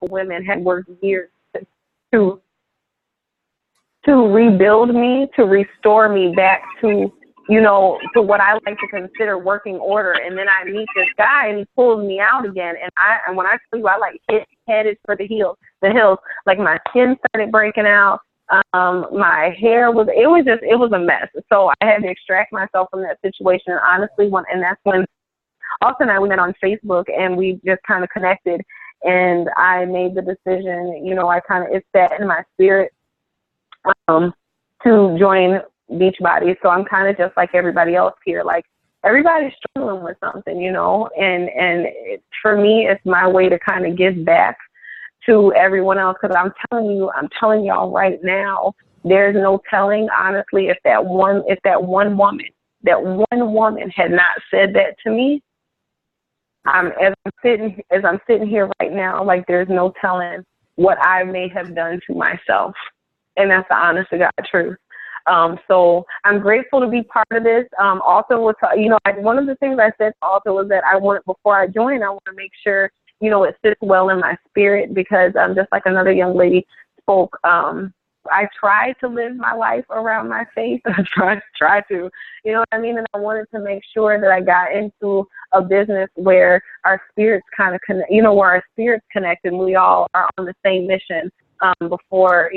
women had worked years to rebuild me, to restore me back to, to what I like to consider working order. And then I meet this guy and he pulls me out again. And when I tell you, I like headed for the hills, like my skin started breaking out. My hair it was a mess. So I had to extract myself from that situation. And honestly, that's when Austin and I, we met on Facebook and we just kind of connected, and I made the decision, it sat in my spirit, to join Beachbody. So I'm kind of just like everybody else here. Like, everybody's struggling with something, for me, it's my way to kind of give back to everyone else. Because I'm telling y'all right now, there's no telling, honestly, if that one woman had not said that to me. As I'm sitting here right now, like, there's no telling what I may have done to myself. And that's the honest to God truth. So I'm grateful to be part of this. Also, one of the things I said also was that before I joined, I want to make sure, it sits well in my spirit, because just like another young lady spoke, I tried to live my life around my faith. I tried to, you know what I mean? And I wanted to make sure that I got into a business where our spirits kind of connect, where our spirits connect, and we all are on the same mission. Before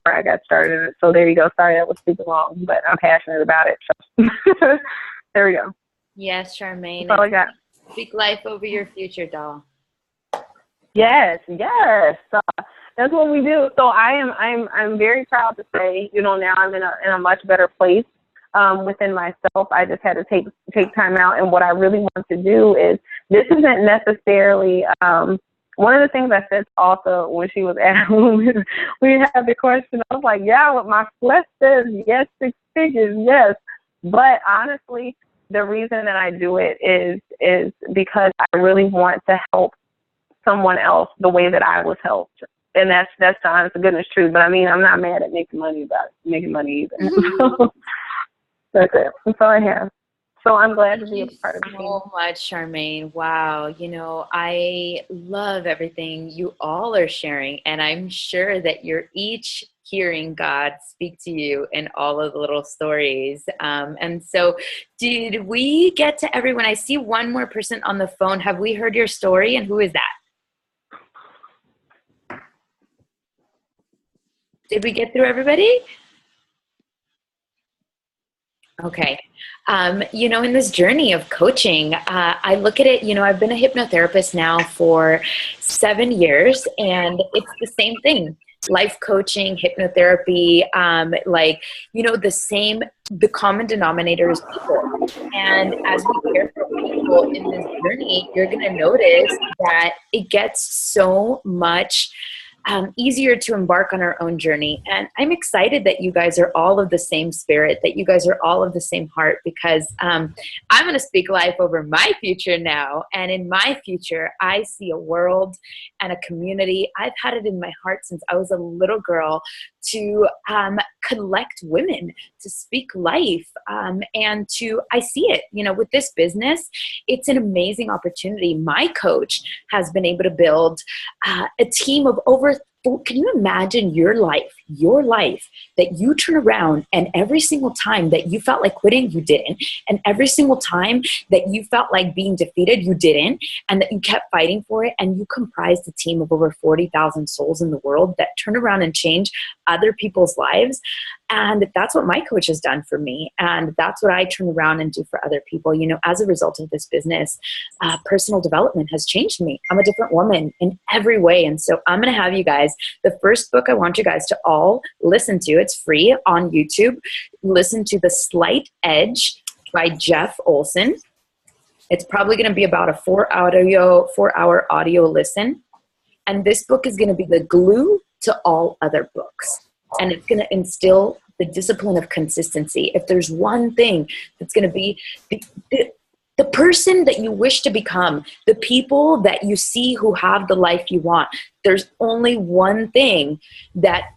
I got started. So there you go. Sorry, that was super long, but I'm passionate about it. So there we go. Yes, Charmaine. That's all I got. Speak life over your future, doll. Yes. That's what we do. So I'm very proud to say, now I'm in a much better place within myself. I just had to take time out, and what I really want to do is, this isn't necessarily one of the things I said also when she was at when we had the question, I was like, yeah, what my flesh says, yes, 6 figures, yes. But honestly, the reason that I do it is because I really want to help someone else the way that I was helped. And that's the honest to goodness truth. But I mean, I'm not mad at making money either. Mm-hmm. That's it. That's all I have. So I'm glad to be a part of it. So much, Charmaine. Wow. I love everything you all are sharing, and I'm sure that you're each hearing God speak to you in all of the little stories. And so did we get to everyone? I see one more person on the phone. Have we heard your story, and who is that? Did we get through everybody? Okay. In this journey of coaching, I look at it, I've been a hypnotherapist now for 7 years, and it's the same thing. Life coaching, hypnotherapy, the common denominator is people. And as we care for people in this journey, you're going to notice that it gets so much easier to embark on our own journey. And I'm excited that you guys are all of the same spirit, that you guys are all of the same heart, because I'm going to speak life over my future now. And in my future, I see a world and a community. I've had it in my heart since I was a little girl to collect women, to speak life, and I see it, with this business, it's an amazing opportunity. My coach has been able to build a team of over, can you imagine your life that you turn around and every single time that you felt like quitting, you didn't. And every single time that you felt like being defeated, you didn't. And that you kept fighting for it. And you comprised a team of over 40,000 souls in the world that turn around and change other people's lives. And that's what my coach has done for me. And that's what I turn around and do for other people. As a result of this business, personal development has changed me. I'm a different woman in every way. And so I'm going to have you guys, the first book I want you guys to all listen to, it's free on YouTube. Listen to The Slight Edge by Jeff Olson. It's probably going to be about a 4-hour audio listen. And this book is going to be the glue to all other books. And it's going to instill the discipline of consistency. If there's one thing that's going to be the person that you wish to become, the people that you see who have the life you want, there's only one thing that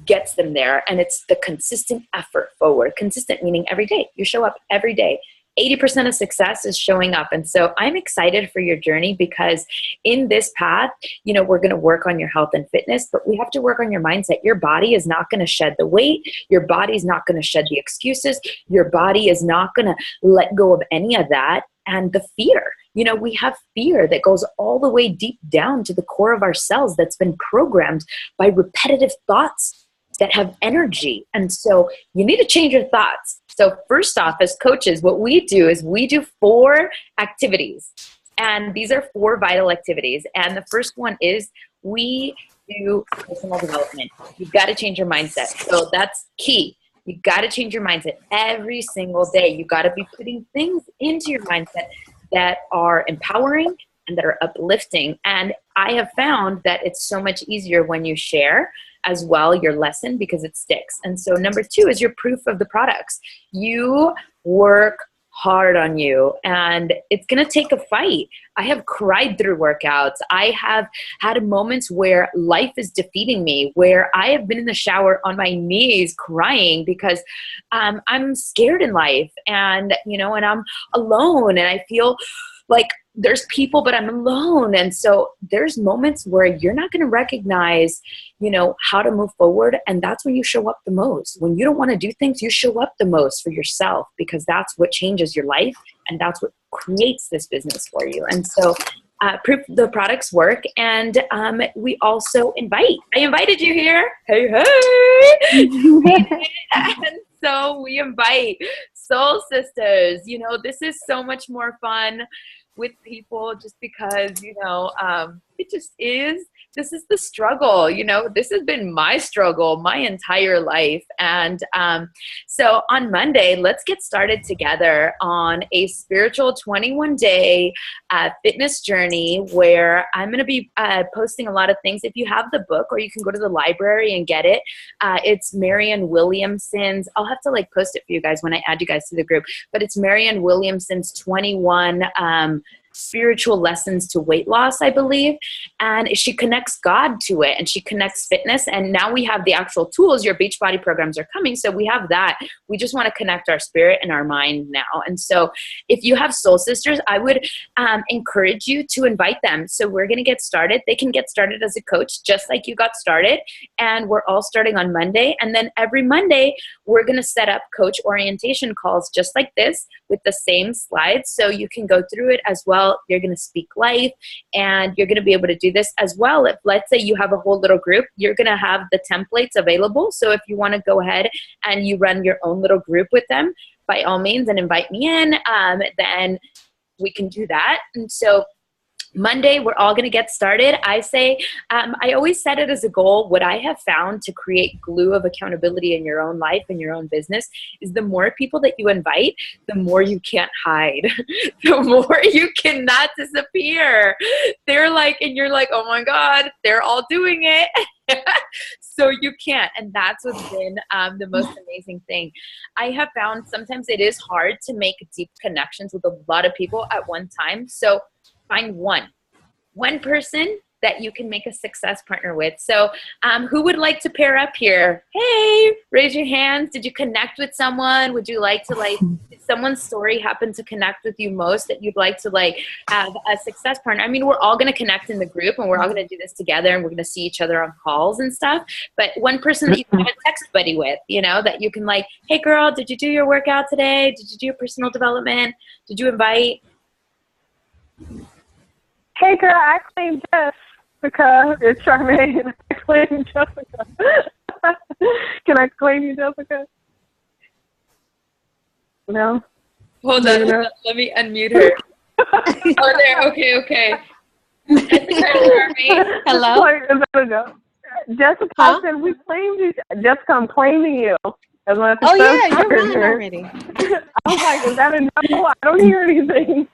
gets them there, and it's the consistent effort forward. Consistent meaning every day. You show up every day 80% of success is showing up. And so I'm excited for your journey, because in this path, you know, we're going to work on your health and fitness, but we have to work on your mindset. Your body is not going to shed the weight. Your body's not going to shed the excuses. Your body is not going to let go of any of that. And the fear, you know, we have fear that goes all the way deep down to the core of our cells, that's been programmed by repetitive thoughts that have energy. And so you need to change your thoughts. So first off, as coaches, what we do is we do 4 activities. And these are 4 vital activities. And the first one is we do personal development. You've got to change your mindset. So that's key. You got to change your mindset every single day. You got to be putting things into your mindset that are empowering and that are uplifting. And I have found that it's so much easier when you share as well your lesson, because it sticks. And so number 2 is your proof of the products. You work hard on you, and it's going to take a fight. I have cried through workouts. I have had moments where life is defeating me, where I have been in the shower on my knees crying because I'm scared in life, and, you know, and I'm alone, and I feel like there's people, but I'm alone. And so there's moments where you're not going to recognize, you know, how to move forward. And that's when you show up the most. When you don't want to do things, you show up the most for yourself, because that's what changes your life. And that's what creates this business for you. And so proof the products work. And we also I invited you here. Hey, hey. And so we invite soul sisters. You know, this is so much more fun with people, just because, you know, it just is. This is the struggle, you know, this has been my struggle my entire life. And so on Monday, let's get started together on a spiritual 21-day fitness journey, where I'm going to be posting a lot of things. If you have the book, or you can go to the library and get it, it's Marianne Williamson's. I'll have to like post it for you guys when I add you guys to the group, but it's Marianne Williamson's 21 spiritual lessons to weight loss, I believe. And she connects God to it, and she connects fitness. And now we have the actual tools. Your Beachbody programs are coming. So we have that. We just want to connect our spirit and our mind now. And so if you have soul sisters, I would encourage you to invite them. So we're going to get started. They can get started as a coach, just like you got started. And we're all starting on Monday. And then every Monday, we're going to set up coach orientation calls just like this, with the same slides. So you can go through it as well. You're going to speak live, and you're going to be able to do this as well. If, let's say, you have a whole little group, you're going to have the templates available. So if you want to go ahead and you run your own little group with them, by all means, and invite me in, then we can do that. And so Monday, we're all going to get started. I say, I always set it as a goal. What I have found to create glue of accountability in your own life and your own business is the more people that you invite, the more you can't hide, the more you cannot disappear. They're like, and you're like, oh my God, they're all doing it. So you can't. And that's what's been the most amazing thing. I have found sometimes it is hard to make deep connections with a lot of people at one time. So find one person that you can make a success partner with. So who would like to pair up here? Hey, raise your hands. Did you connect with someone? Would you like to did someone's story happen to connect with you most, that you'd like to have a success partner? I mean, we're all going to connect in the group, and we're all going to do this together, and we're going to see each other on calls and stuff. But one person that you can have a text buddy with, you know, that you can hey girl, did you do your workout today? Did you do your personal development? Did you invite? Hey girl, I claimed Jessica. It's Charmaine. I claimed Jessica. Can I claim you, Jessica? No? Hold on. Let me unmute her. Oh, there. Okay. Hello? Jessica said we claimed you. Jessica, I'm claiming you. As one of the you're running already. I was like, is that a no? I don't hear anything.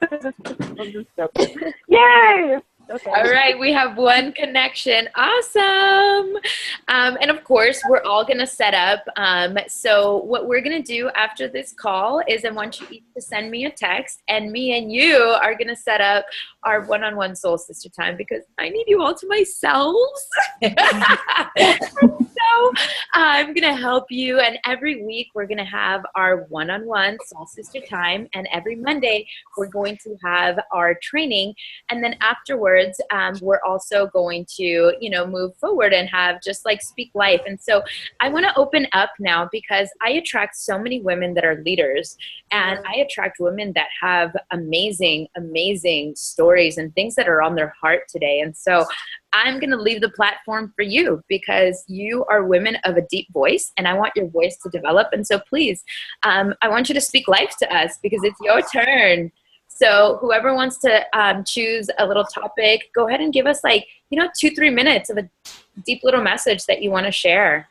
I'm just joking. Yay! Okay. All right, we have one connection. Awesome. And of course, we're all going to set up. So what we're going to do after this call is I want you each to send me a text, and me and you are going to set up our one-on-one soul sister time, because I need you all to myself. I'm I'm going to help you. And every week we're going to have our one-on-one Soul Sister time. And every Monday we're going to have our training. And then afterwards, we're also going to, move forward and have just like speak life. And so I want to open up now because I attract so many women that are leaders, and I attract women that have amazing, amazing stories and things that are on their heart today. And so I'm going to leave the platform for you because you are women of a deep voice, and I want your voice to develop. And so please, I want you to speak life to us because it's your turn. So whoever wants to choose a little topic, go ahead and give us 2-3 minutes of a deep little message that you want to share.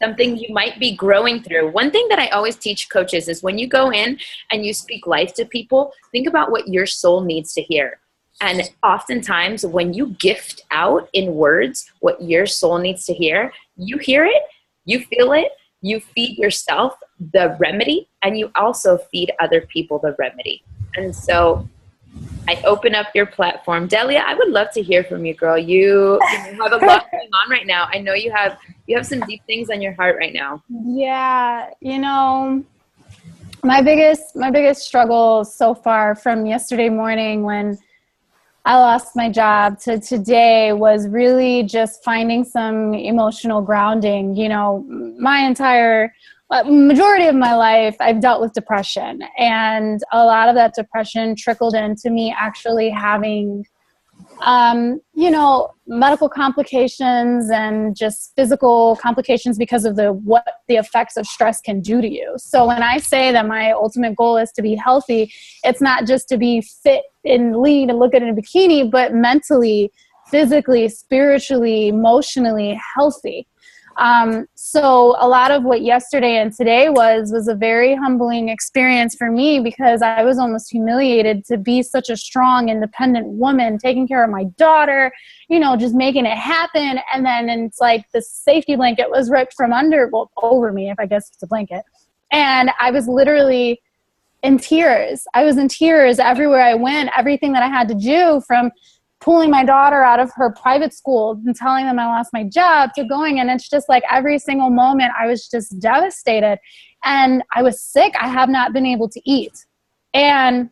Something you might be growing through. One thing that I always teach coaches is when you go in and you speak life to people, think about what your soul needs to hear. And oftentimes when you gift out in words what your soul needs to hear, you hear it, you feel it, you feed yourself the remedy, and you also feed other people the remedy. And so I open up your platform. Delia, I would love to hear from you, girl. You have a lot going on right now. I know you have some deep things on your heart right now. Yeah, my biggest struggle so far from yesterday morning when I lost my job to today was really just finding some emotional grounding. Majority of my life, I've dealt with depression, and a lot of that depression trickled into me actually having, medical complications and just physical complications because of what the effects of stress can do to you. So when I say that my ultimate goal is to be healthy, it's not just to be fit and lean and look good in a bikini, but mentally, physically, spiritually, emotionally healthy. So a lot of what yesterday and today was a very humbling experience for me because I was almost humiliated to be such a strong, independent woman, taking care of my daughter, just making it happen. And then it's like the safety blanket was ripped from over me, if I guess it's a blanket. And I was literally in tears. I was in tears everywhere I went, everything that I had to do, from pulling my daughter out of her private school and telling them I lost my job to going. And it's just like every single moment I was just devastated, and I was sick. I have not been able to eat. And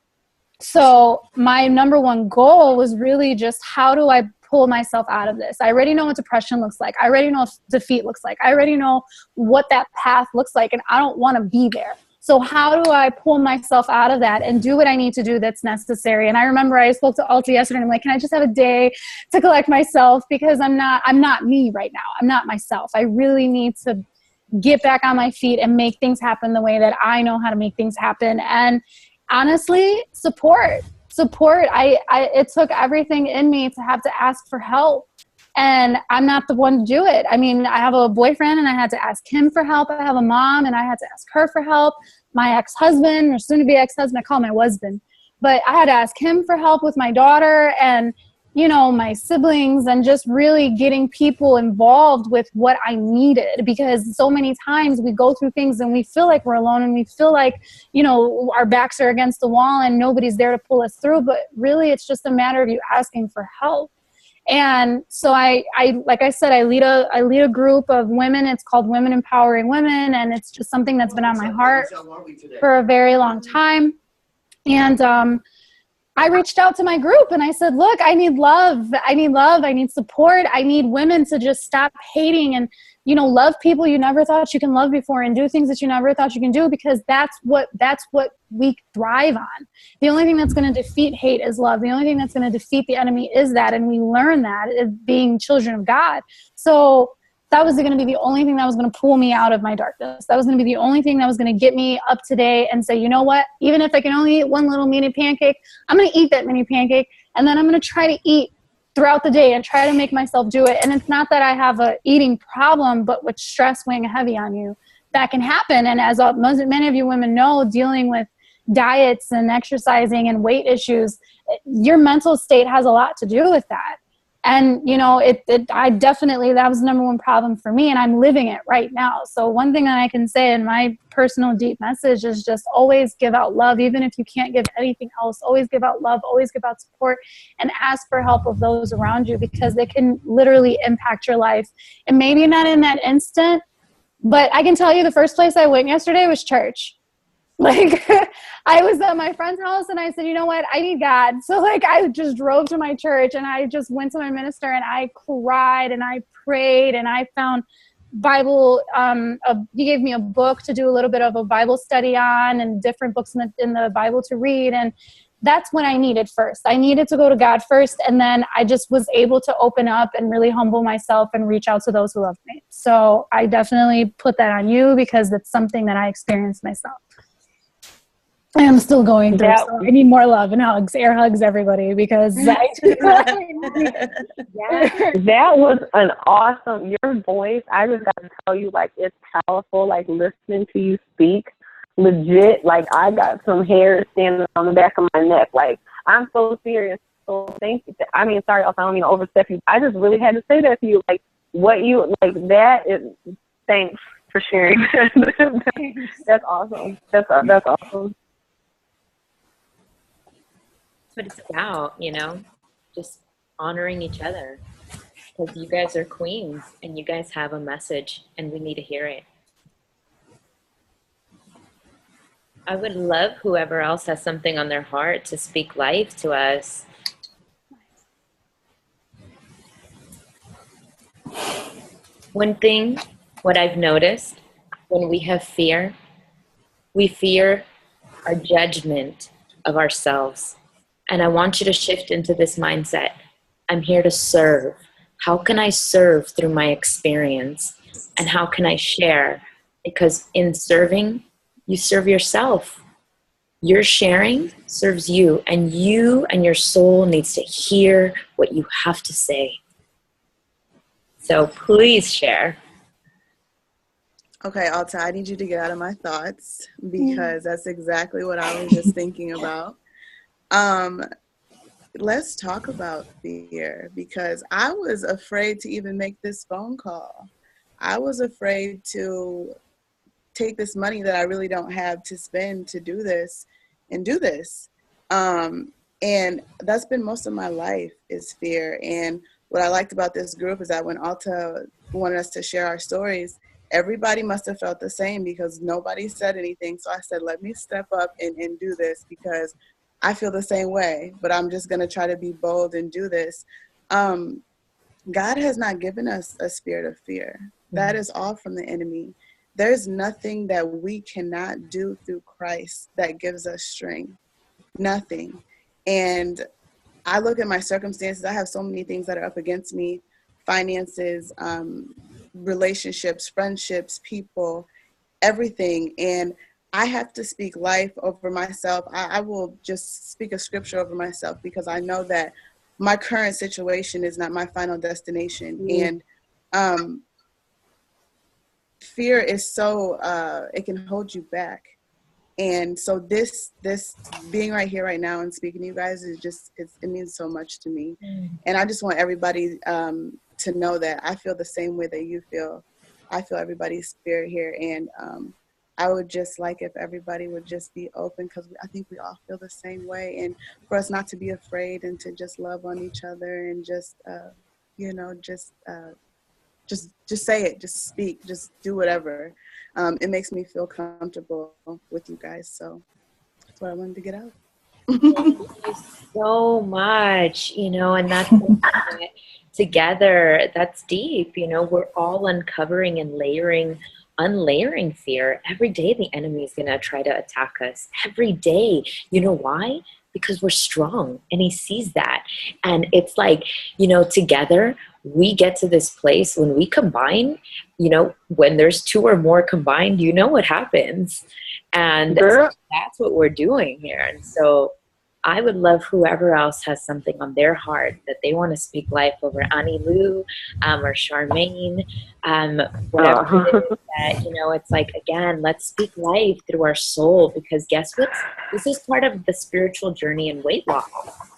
so my number one goal was really just, how do I pull myself out of this? I already know what depression looks like. I already know what defeat looks like. I already know what that path looks like, and I don't want to be there. So how do I pull myself out of that and do what I need to do that's necessary? And I remember I spoke to Alta yesterday, and I'm like, can I just have a day to collect myself? Because I'm not me right now. I'm not myself. I really need to get back on my feet and make things happen the way that I know how to make things happen. And honestly, support. It took everything in me to have to ask for help. And I'm not the one to do it. I mean, I have a boyfriend and I had to ask him for help. I have a mom and I had to ask her for help. My ex-husband, or soon to be ex-husband, I call him my husband. But I had to ask him for help with my daughter and, my siblings, and just really getting people involved with what I needed. Because so many times we go through things and we feel like we're alone, and we feel like, our backs are against the wall and nobody's there to pull us through. But really, it's just a matter of you asking for help. And so I like I said, I lead a group of women. It's called Women Empowering Women. And it's just something that's been on my heart for a very long time. And I reached out to my group and I said, look, I need love. I need support. I need women to just stop hating and, love people you never thought you can love before, and do things that you never thought you can do, because that's what we thrive on. The only thing that's going to defeat hate is love. The only thing that's going to defeat the enemy is that. And we learn that as being children of God. So that was going to be the only thing that was going to pull me out of my darkness. That was going to be the only thing that was going to get me up today and say, you know what, even if I can only eat one little mini pancake, I'm going to eat that mini pancake. And then I'm going to try to eat throughout the day and try to make myself do it. And it's not that I have a eating problem, but with stress weighing heavy on you, that can happen. And as many of you women know, dealing with diets and exercising and weight issues, your mental state has a lot to do with that. And, you know, I definitely, that was the number one problem for me, and I'm living it right now. So one thing that I can say in my personal deep message is just always give out love. Even if you can't give anything else, always give out love, always give out support, and ask for help of those around you, because they can literally impact your life. And maybe not in that instant, but I can tell you the first place I went yesterday was church. Like, I was at my friend's house and I said, you know what, I need God. So like, I just drove to my church and I just went to my minister and I cried and I prayed and I found Bible. He gave me a book to do a little bit of a Bible study on, and different books in the Bible to read. And that's when I needed first. I needed to go to God first. And then I just was able to open up and really humble myself and reach out to those who love me. So I definitely put that on you, because it's something that I experienced myself. I am still going through, so I need more love and hugs, air hugs, everybody, because That was an awesome, your voice, I just got to tell you, like, it's powerful, like, listening to you speak, legit, like, I got some hair standing on the back of my neck, like, I'm so serious, so thank you, I mean, sorry, I don't mean to overstep you, I just really had to say that to you, like, what you, like, that is, thanks for sharing, that's awesome, that's awesome. What it's about, you know, just honoring each other, because you guys are queens and you guys have a message and we need to hear it. I would love whoever else has something on their heart to speak life to us. One thing, what I've noticed, when we have fear, we fear our judgment of ourselves. And I want you to shift into this mindset. I'm here to serve. How can I serve through my experience? And how can I share? Because in serving, you serve yourself. Your sharing serves you, and your soul needs to hear what you have to say. So please share. Okay, Alta, I need you to get out of my thoughts, because that's exactly what I was just thinking about. Let's talk about fear, because I was afraid to even make this phone call. I was afraid to take this money that I really don't have to spend to do this and do this. And that's been most of my life, is fear. And what I liked about this group is that when Alta wanted us to share our stories, everybody must have felt the same, because nobody said anything. So I said, let me step up and do this, because I feel the same way, but I'm just going to try to be bold and do this. God has not given us a spirit of fear. That is all from the enemy. There's nothing that we cannot do through Christ that gives us strength. Nothing. And I look at my circumstances. I have so many things that are up against me: finances, relationships, friendships, people, everything. And I have to speak life over myself. I will just speak a scripture over myself, because I know that my current situation is not my final destination. And fear is so, it can hold you back. And so this being right here right now and speaking to you guys is just, it means so much to me. And I just want everybody to know that I feel the same way that you feel. I feel everybody's spirit here. And I would just like if everybody would just be open, because I think we all feel the same way, and for us not to be afraid and to just love on each other and just, just say it, just speak, just do whatever. It makes me feel comfortable with you guys. So that's what I wanted to get out. Thank you so much, and that's together, that's deep. We're all uncovering and unlayering fear. Every day the enemy is going to try to attack us. Every day. You know why? Because we're strong, and he sees that. And it's like, together we get to this place when we combine, when there's two or more combined, what happens. And that's what we're doing here. And so I would love whoever else has something on their heart that they want to speak life over, Annie Lou or Charmaine, whatever it is that, it's like, again, let's speak life through our soul, because guess what? This is part of the spiritual journey and weight loss.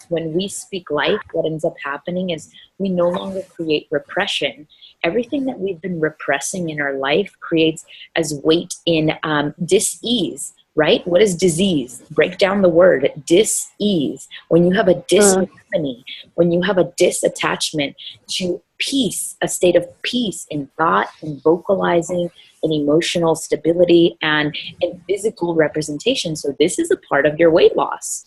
when we speak life, what ends up happening is we no longer create repression. Everything that we've been repressing in our life creates as weight in dis-ease, right? What is disease? Break down the word dis-ease. When you have a disharmony, when you have a disattachment to peace, a state of peace in thought, in vocalizing, in emotional stability, and in physical representation. So this is a part of your weight loss.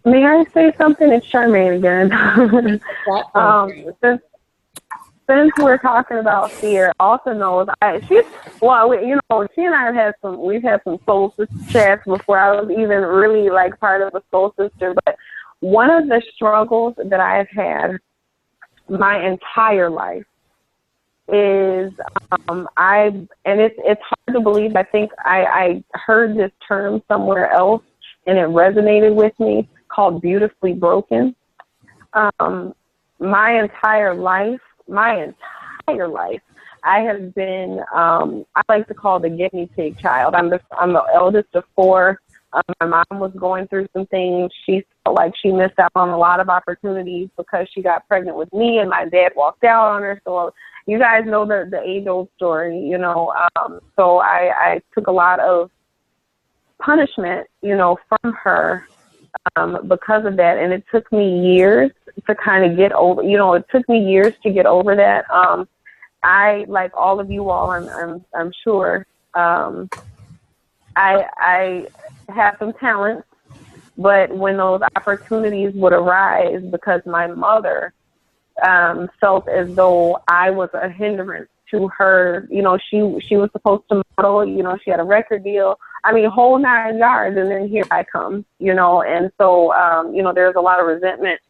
May I say something? It's Charmaine again. Since we're talking about fear, also knows she and I have we've had some soul sister chats before I was even really like part of a soul sister. But one of the struggles that I've had my entire life is it's hard to believe. I think I heard this term somewhere else and it resonated with me, called beautifully broken. My entire life, I have been, I like to call the guinea pig child. I'm the eldest of four. My mom was going through some things. She felt like she missed out on a lot of opportunities because she got pregnant with me and my dad walked out on her. So you guys know the age-old story, you know. So I took a lot of punishment, you know, from her because of that. And it took me years to kind of get over, you know, it took me years to get over that. I, like all of you all, I'm sure, I have some talents, but when those opportunities would arise, because my mother felt as though I was a hindrance to her, you know, she was supposed to model, you know, she had a record deal. I mean, whole 9 yards, and then here I come, you know, and so, you know, there's a lot of resentment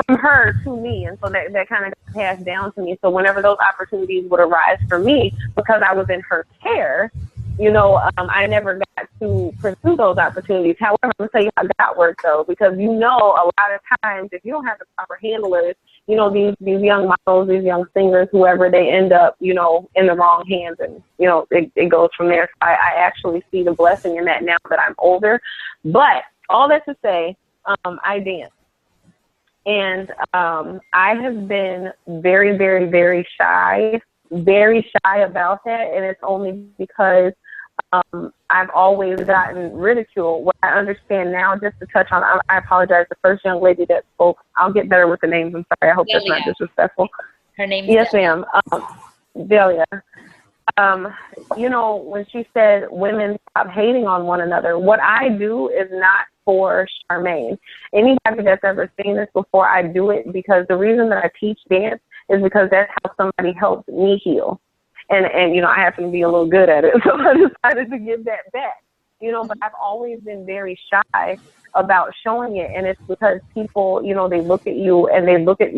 from her to me, and so that kind of passed down to me. So whenever those opportunities would arise for me, because I was in her care, you know, I never got to pursue those opportunities. However, I'm going to tell you how that worked, though, because, you know, a lot of times if you don't have the proper handlers, you know, these young models, these young singers, whoever, they end up, you know, in the wrong hands, and, you know, it goes from there. So I actually see the blessing in that now that I'm older. But all that to say, I dance. And I have been very, very, very shy about that. And it's only because I've always gotten ridicule. What I understand now, just to touch on, I apologize, the first young lady that spoke, I'll get better with the names. I'm sorry. I hope that's not disrespectful. Her name is Yes, ma'am. Delia. You know, when she said women stop hating on one another, what I do is not for Charmaine. Anybody that's ever seen this before, I do it because the reason that I teach dance is because that's how somebody helps me heal. And you know, I happen to be a little good at it, so I decided to give that back. You know, but I've always been very shy about showing it, and it's because people, you know, they look at you and they look at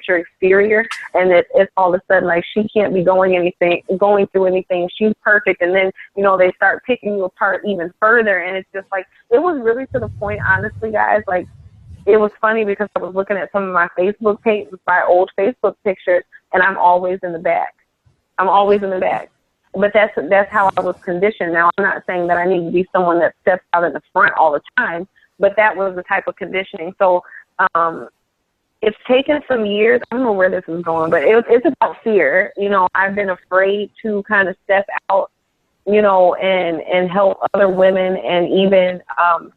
your exterior, and it's all of a sudden like, she can't be going through anything. She's perfect, and then, you know, they start picking you apart even further, and it's just like, it was really to the point, honestly, guys, like, it was funny because I was looking at some of my Facebook pages, my old Facebook pictures, and I'm always in the back. But that's how I was conditioned. Now, I'm not saying that I need to be someone that steps out in the front all the time, but that was the type of conditioning. So it's taken some years. I don't know where this is going, but it's about fear. You know, I've been afraid to kind of step out, you know, and help other women, and even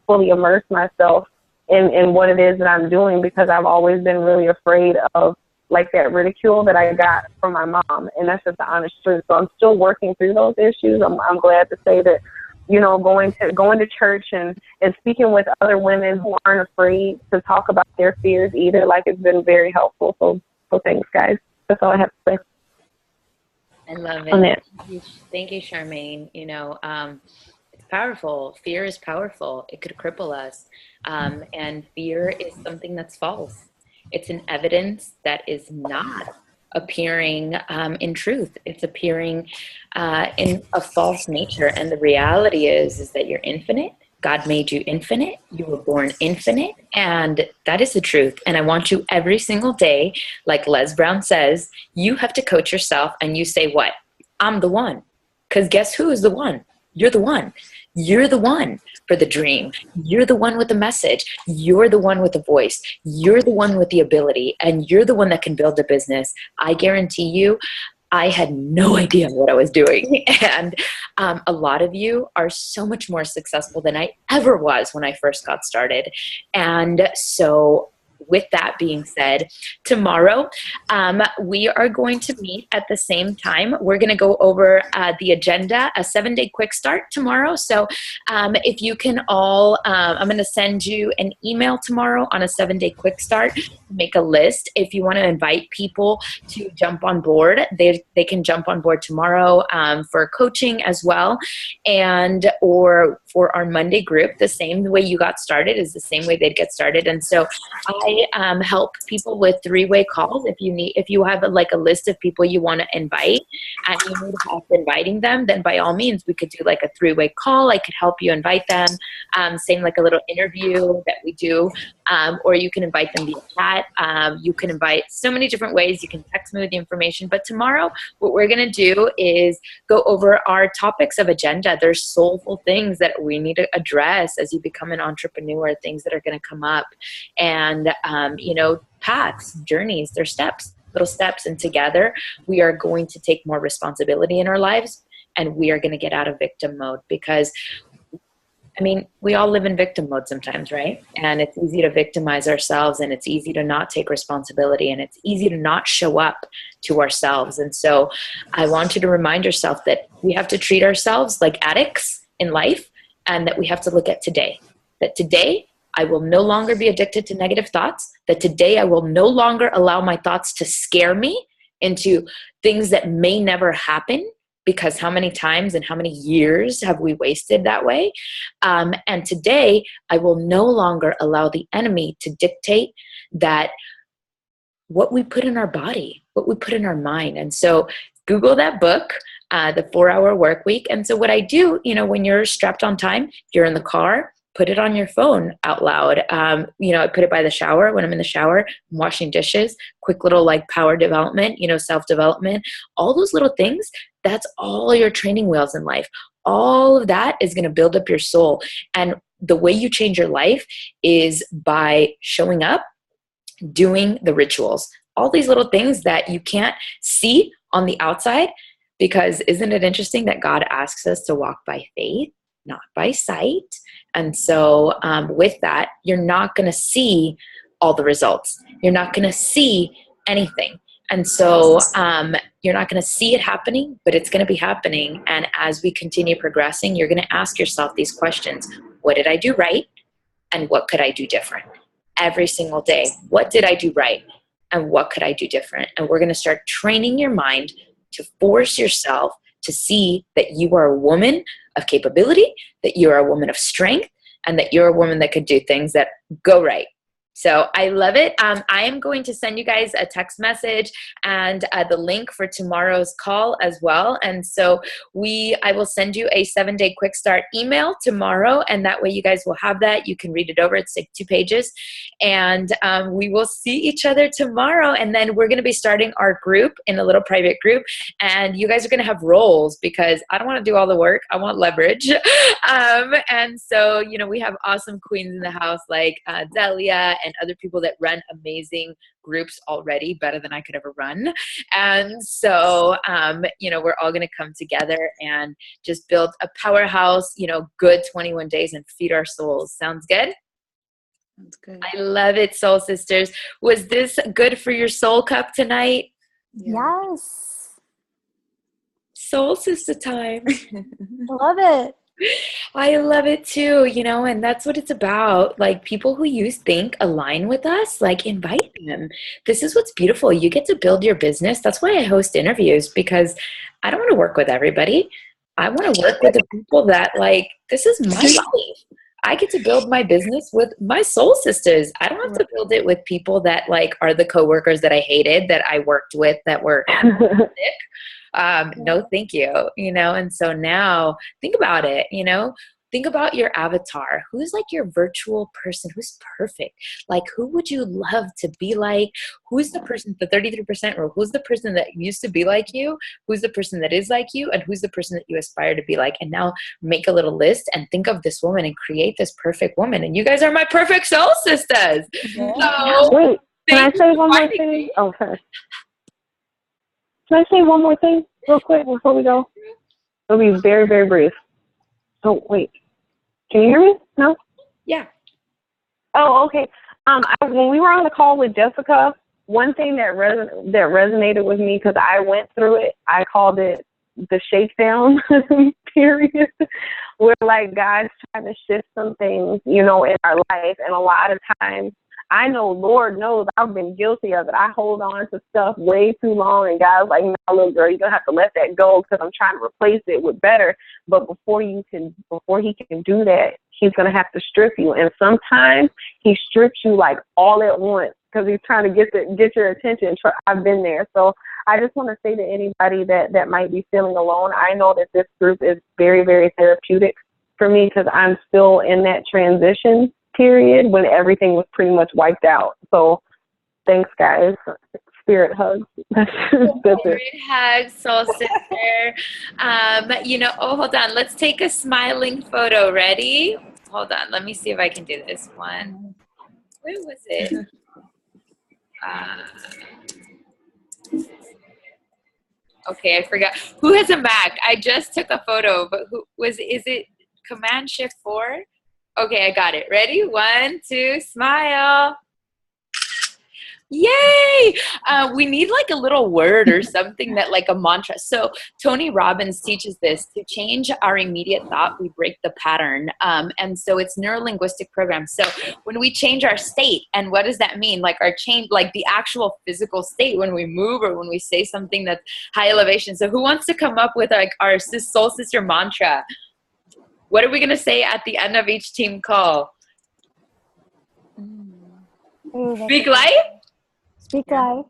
fully immerse myself in what it is that I'm doing, because I've always been really afraid of, like, that ridicule that I got from my mom, and that's just the honest truth. So I'm still working through those issues. I'm glad to say that, you know, going to church and speaking with other women who aren't afraid to talk about their fears either, like, it's been very helpful. So thanks, guys. That's all I have to say. I love it. Thank you, Charmaine. You know, it's powerful. Fear is powerful. It could cripple us. And fear is something that's false. It's an evidence that is not appearing in truth. It's appearing in a false nature. And the reality is that you're infinite. God made you infinite. You were born infinite. And that is the truth. And I want you every single day, like Les Brown says, you have to coach yourself, and you say what? I'm the one. Because guess who is the one? You're the one. You're the one. for the dream. You're the one with the message. You're the one with the voice. You're the one with the ability, and you're the one that can build a business. I guarantee you, I had no idea what I was doing. And a lot of you are so much more successful than I ever was when I first got started. And so with that being said, tomorrow we are going to meet at the same time. We're going to go over the agenda, a 7-day quick start tomorrow. So if you can all, I'm going to send you an email tomorrow on a 7-day quick start. Make a list. If you want to invite people to jump on board, they can jump on board tomorrow for coaching as well. And or for our Monday group, the same way you got started is the same way they'd get started. And so I help people with 3-way calls. If you have a list of people you want to invite and you need help inviting them, then by all means, we could do like a 3-way call. I could help you invite them. Same like a little interview that we do. Or you can invite them via chat. You can invite so many different ways. You can text me with the information. But tomorrow, what we're going to do is go over our topics of agenda. There's soulful things that we need to address as you become an entrepreneur, things that are going to come up. And, paths, journeys, they're steps, little steps. And together, we are going to take more responsibility in our lives. And we are going to get out of victim mode because we all live in victim mode sometimes, right? And it's easy to victimize ourselves, and it's easy to not take responsibility, and it's easy to not show up to ourselves. And so I want you to remind yourself that we have to treat ourselves like addicts in life, and that we have to look at today. That today I will no longer be addicted to negative thoughts. That today I will no longer allow my thoughts to scare me into things that may never happen. Because how many times and how many years have we wasted that way? And today, I will no longer allow the enemy to dictate that what we put in our body, what we put in our mind. And so Google that book, The 4-Hour Work Week. And so what I do, when you're strapped on time, you're in the car, put it on your phone out loud. I put it by the shower when I'm in the shower, I'm washing dishes, quick little power development, self-development, all those little things. That's all your training wheels in life. All of that is going to build up your soul. And the way you change your life is by showing up, doing the rituals, all these little things that you can't see on the outside, because isn't it interesting that God asks us to walk by faith, not by sight? And so with that, you're not going to see all the results. You're not going to see anything. And so you're not going to see it happening, but it's going to be happening. And as we continue progressing, you're going to ask yourself these questions. What did I do right? And what could I do different? Every single day. What did I do right? And what could I do different? And we're going to start training your mind to force yourself to see that you are a woman of capability, that you are a woman of strength, and that you're a woman that could do things that go right. So I love it. I am going to send you guys a text message and the link for tomorrow's call as well. And so I will send you a 7-day quick start email tomorrow. And that way you guys will have that. You can read it over. It's like 2 pages. And we will see each other tomorrow. And then we're going to be starting our group in a little private group. And you guys are going to have roles because I don't want to do all the work. I want leverage. And so, we have awesome queens in the house like Delia and other people that run amazing groups already, better than I could ever run. And so, we're all going to come together and just build a powerhouse, good 21 days and feed our souls. Sounds good? That's good. I love it, Soul Sisters. Was this good for your soul cup tonight? Yeah. Yes. Soul Sister time. Love it. I love it too, and that's what it's about. Like people who you think align with us, invite them. This is what's beautiful. You get to build your business. That's why I host interviews, because I don't want to work with everybody. I want to work with the people that this is my life. I get to build my business with my soul sisters. I don't have to build it with people that are the coworkers that I hated, that I worked with, that were sick. No, thank you. And so now think about it, think about your avatar. Who's like your virtual person? Who's perfect? Like, who would you love to be like? Who's the person, the 33% rule? Who's the person that used to be like you? Who's the person that is like you? And who's the person that you aspire to be like? And now make a little list and think of this woman and create this perfect woman. And you guys are my perfect soul sisters. So, Wait, can I thank you say for one more finding thing? me. Oh, sorry. Can I say one more thing real quick before we go? It'll be very, very brief. Oh, wait. Can you hear me? No? Yeah. Oh, okay. When we were on the call with Jessica, one thing that resonated with me, because I went through it, I called it the shakedown period, where like God's trying to shift some things, you know, in our life. And a lot of times, I know, Lord knows, I've been guilty of it. I hold on to stuff way too long, and God's like, no, little girl, you're going to have to let that go because I'm trying to replace it with better. But before he can do that, he's going to have to strip you. And sometimes he strips you like all at once because he's trying to get your attention. I've been there. So I just want to say to anybody that might be feeling alone, I know that this group is very, very therapeutic for me because I'm still in that transition period when everything was pretty much wiped out. So thanks, guys. Spirit hugs. That's it. Spirit hugs, soul sister. You know, oh, hold on. Let's take a smiling photo. Ready? Hold on. Let me see if I can do this one. Where was it? Okay, I forgot. Who has a Mac? I just took a photo, but is it Command Shift 4? Okay, I got it. Ready? 1, 2, smile. Yay! We need like a little word or something that like a mantra. So Tony Robbins teaches this: to change our immediate thought, we break the pattern. And so it's neurolinguistic programs. So when we change our state, and what does that mean? Like our change, like the actual physical state when we move or when we say something that's high elevation. So who wants to come up with like our soul sister mantra? What are we going to say at the end of each team call? Speak life? Speak life.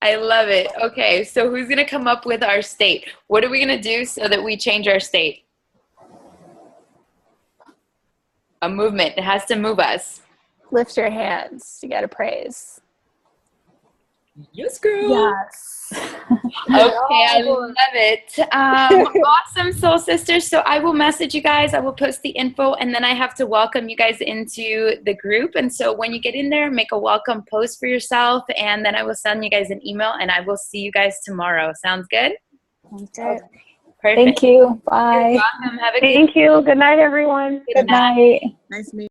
I love it. Okay, so who's going to come up with our state? What are we going to do so that we change our state? A movement. It has to move us. Lift your hands. You got to praise. Yes, girl. Yes. Okay, I love it. Awesome, soul sisters. So I will message you guys. I will post the info, and then I have to welcome you guys into the group. And so when you get in there, make a welcome post for yourself, and then I will send you guys an email, and I will see you guys tomorrow. Sounds good? Sounds good. Perfect. Thank you. Bye. You're welcome. Have a Thank you. Good night, everyone. good night. Good night. Nice meeting you.